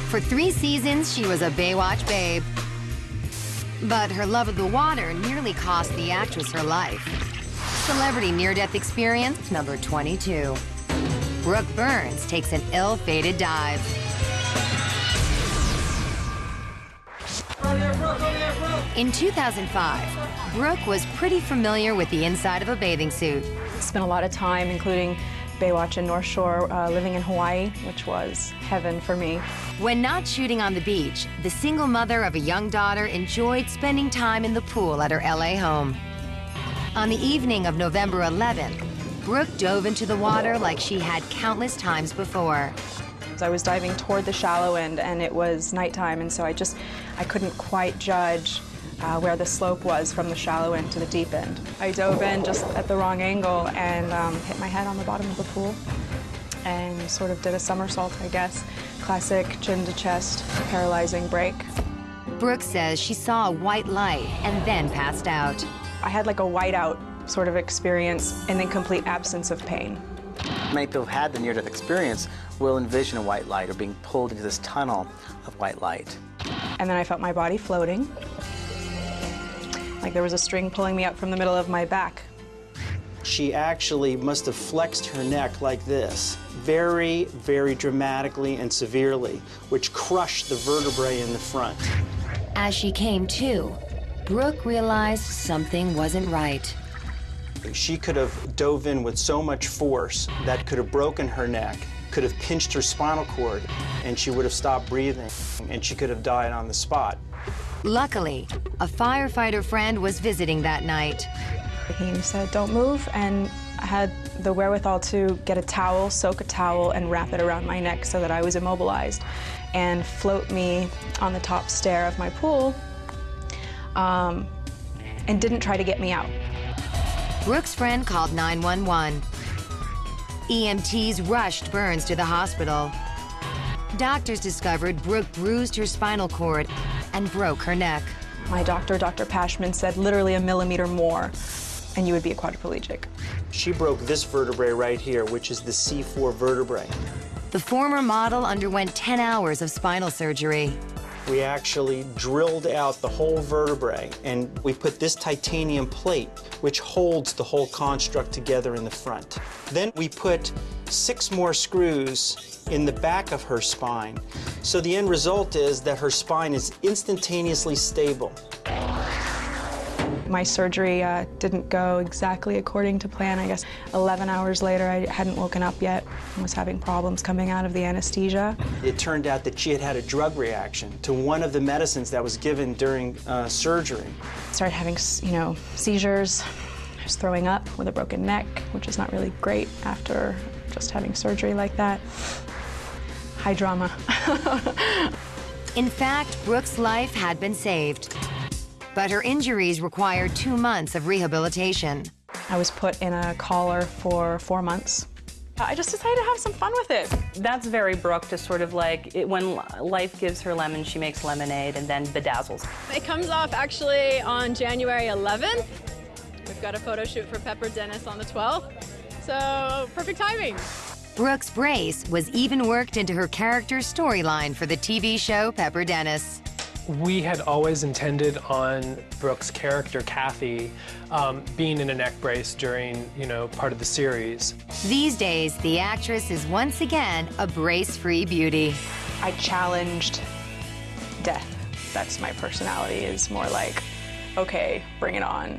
For 3 seasons, she was a Baywatch babe. But her love of the water nearly cost the actress her life. Celebrity near-death experience number 22. Brooke Burns takes an ill-fated dive. In 2005, Brooke was pretty familiar with the inside of a bathing suit. Spent a lot of time, including Baywatch and North Shore, living in Hawaii, which was heaven for me. When not shooting on the beach, the single mother of a young daughter enjoyed spending time in the pool at her LA home. On the evening of November 11th, Brooke dove into the water like she had countless times before. I was diving toward the shallow end, and it was nighttime, and so I couldn't quite judge where the slope was from the shallow end to the deep end. I dove in just at the wrong angle and hit my head on the bottom of the pool and sort of did a somersault, I guess. Classic chin to chest, paralyzing break. Brooke says she saw a white light and then passed out. I had like a whiteout sort of experience and then complete absence of pain. Many people who've had the near-death experience will envision a white light or being pulled into this tunnel of white light. And then I felt my body floating, like there was a string pulling me up from the middle of my back. She actually must have flexed her neck like this, very, very dramatically and severely, which crushed the vertebrae in the front. As she came to, Brooke realized something wasn't right. She could have dove in with so much force that could have broken her neck, could have pinched her spinal cord, and she would have stopped breathing, and she could have died on the spot. Luckily, a firefighter friend was visiting that night. He said, "Don't move," and I had the wherewithal to get a towel, soak a towel, and wrap it around my neck so that I was immobilized, and float me on the top stair of my pool, and didn't try to get me out. Brooke's friend called 911. EMTs rushed Burns to the hospital. Doctors discovered Brooke bruised her spinal cord and broke her neck. My doctor, Dr. Pashman, said literally a millimeter more, and you would be a quadriplegic. She broke this vertebrae right here, which is the C4 vertebrae. The former model underwent 10 hours of spinal surgery. We actually drilled out the whole vertebrae, and we put this titanium plate, which holds the whole construct together in the front. Then we put 6 more screws in the back of her spine. So the end result is that her spine is instantaneously stable. My surgery didn't go exactly according to plan. I guess 11 hours later, I hadn't woken up yet and was having problems coming out of the anesthesia. It turned out that she had had a drug reaction to one of the medicines that was given during surgery. Started having, seizures. I was throwing up with a broken neck, which is not really great after just having surgery like that. High drama. In fact, Brooke's life had been saved. But her injuries required 2 months of rehabilitation. I was put in a collar for 4 months. I just decided to have some fun with it. That's very Brooke, to sort of like, when life gives her lemons, she makes lemonade and then bedazzles. It comes off actually on January 11th. We've got a photo shoot for Pepper Dennis on the 12th, so perfect timing. Brooke's brace was even worked into her character's storyline for the TV show Pepper Dennis. We had always intended on Brooke's character, Kathy, being in a neck brace during, part of the series. These days, the actress is once again a brace-free beauty. I challenged death. That's my personality, is more like, okay, bring it on.